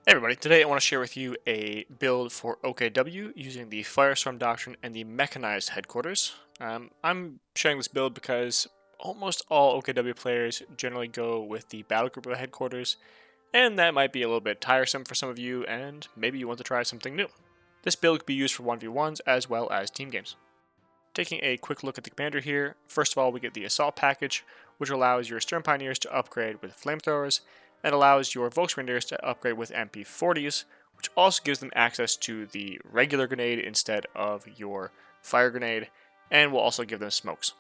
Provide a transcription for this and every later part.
Hey everybody, today I want to share with you a build for OKW using the Feuersturm Doctrine and the Mechanized Headquarters. I'm sharing this build because almost all OKW players generally go with the Battle Group of Headquarters, and that might be a little bit tiresome for some of you, and maybe you want to try something new. This build could be used for 1v1s as well as team games. Taking a quick look at the commander here, first of all we get the Assault package, which allows your Stern Pioneers to upgrade with flamethrowers, and allows your Volksrangers to upgrade with MP40s, which also gives them access to the regular grenade instead of your fire grenade, and will also give them smokes.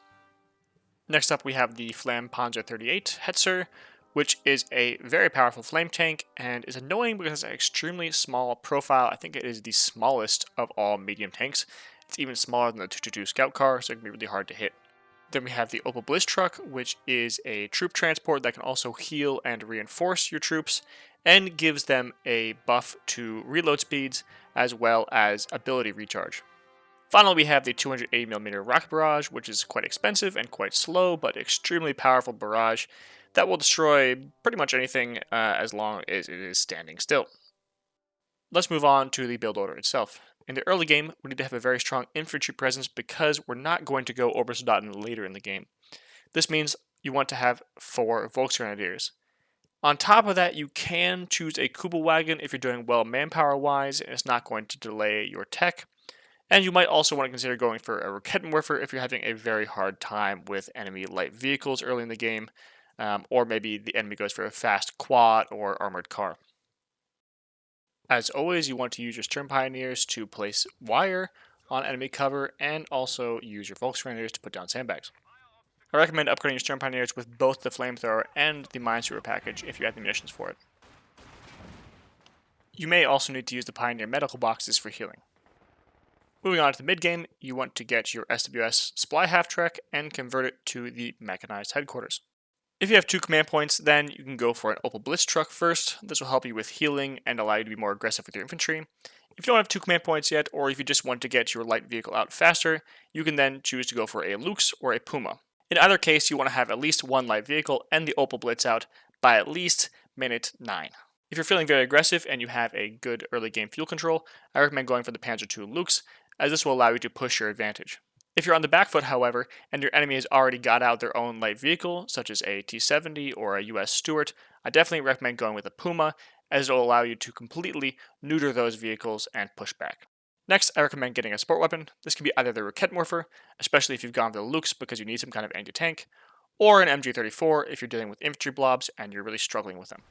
Next up we have the Flam Panzer 38 Hetzer, which is a very powerful flame tank and is annoying because it's an extremely small profile. I think it is the smallest of all medium tanks. It's even smaller than the 222 Scout car, so it can be really hard to hit. Then we have the Opel Blitz truck, which is a troop transport that can also heal and reinforce your troops, and gives them a buff to reload speeds as well as ability recharge. Finally, we have the 280mm rocket barrage, which is quite expensive and quite slow, but extremely powerful barrage that will destroy pretty much anything as long as it is standing still. Let's move on to the build order itself. In the early game, we need to have a very strong infantry presence because we're not going to go Obersoldaten later in the game. This means you want to have 4 Volksgrenadiers. On top of that, you can choose a Kubelwagen if you're doing well manpower-wise and it's not going to delay your tech. And you might also want to consider going for a Raketenwerfer if you're having a very hard time with enemy light vehicles early in the game, or maybe the enemy goes for a fast quad or armored car. As always, you want to use your Stern Pioneers to place wire on enemy cover and also use your Volksgrenadiers to put down sandbags. I recommend upgrading your Stern Pioneers with both the Flamethrower and the Minesweeper package if you have the munitions for it. You may also need to use the Pioneer medical boxes for healing. Moving on to the mid-game, you want to get your SWS Supply Half-Trek and convert it to the Mechanized Headquarters. If you have 2 command points, then you can go for an Opel Blitz truck first. This will help you with healing and allow you to be more aggressive with your infantry. If you don't have 2 command points yet, or if you just want to get your light vehicle out faster, you can then choose to go for a Lux or a Puma. In either case, you want to have at least 1 light vehicle and the Opel Blitz out by at least minute 9. If you're feeling very aggressive and you have a good early game fuel control, I recommend going for the Panzer II Lux, as this will allow you to push your advantage. If you're on the back foot, however, and your enemy has already got out their own light vehicle, such as a T-70 or a US Stuart, I definitely recommend going with a Puma, as it will allow you to completely neuter those vehicles and push back. Next, I recommend getting a sport weapon. This can be either the Raketenwerfer, especially if you've gone for the Lux because you need some kind of anti-tank, or an MG34 if you're dealing with infantry blobs and you're really struggling with them.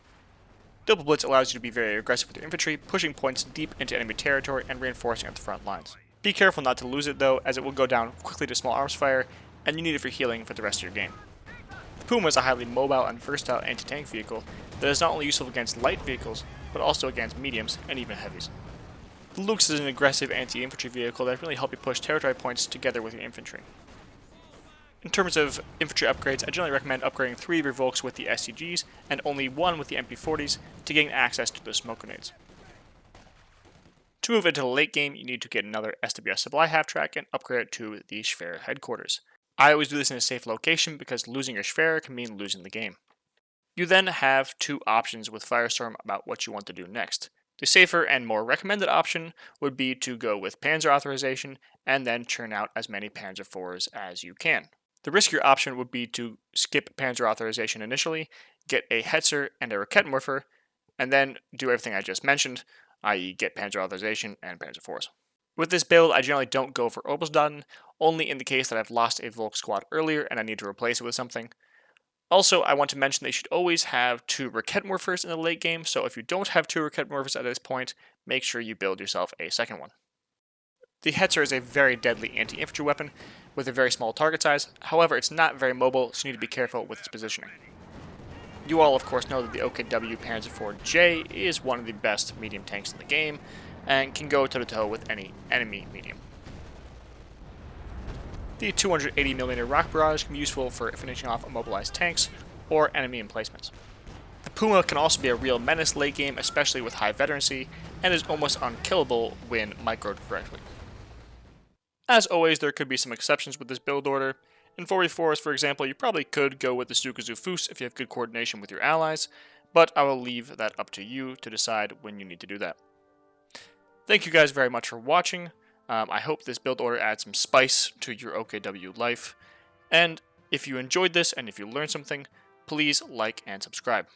Double Blitz allows you to be very aggressive with your infantry, pushing points deep into enemy territory and reinforcing at the front lines. Be careful not to lose it though, as it will go down quickly to small arms fire, and you need it for healing for the rest of your game. The Puma is a highly mobile and versatile anti-tank vehicle that is not only useful against light vehicles, but also against mediums and even heavies. The Lux is an aggressive anti-infantry vehicle that can really help you push territory points together with your infantry. In terms of infantry upgrades, I generally recommend upgrading 3 of your Volks with the SCGs and only 1 with the MP40s to gain access to the smoke grenades. To move into the late game, you need to get another SWS Supply Half-Track and upgrade it to the Schwer Headquarters. I always do this in a safe location because losing your Schwer can mean losing the game. You then have 2 options with Feuersturm about what you want to do next. The safer and more recommended option would be to go with Panzer authorization and then churn out as many Panzer IVs as you can. The riskier option would be to skip Panzer authorization initially, get a Hetzer and a Raketenwerfer, and then do everything I just mentioned, i.e. get Panzer authorization and Panzer IVs. With this build, I generally don't go for Obersoldaten, only in the case that I've lost a Volk squad earlier and I need to replace it with something. Also, I want to mention that you should always have 2 Raketenwerfers in the late game, so if you don't have 2 Raketenwerfers at this point, make sure you build yourself a second one. The Hetzer is a very deadly anti-infantry weapon with a very small target size, however it's not very mobile, so you need to be careful with its positioning. You all of course know that the OKW Panzer IV-J is one of the best medium tanks in the game, and can go toe-to-toe with any enemy medium. The 280mm rocket barrage can be useful for finishing off immobilized tanks or enemy emplacements. The Puma can also be a real menace late game, especially with high veterancy, and is almost unkillable when microed correctly. As always, there could be some exceptions with this build order. In 4v4s, for example, you probably could go with the Sukazu Fus if you have good coordination with your allies, but I will leave that up to you to decide when you need to do that. Thank you guys very much for watching. I hope this build order adds some spice to your OKW life. And if you enjoyed this and if you learned something, please like and subscribe.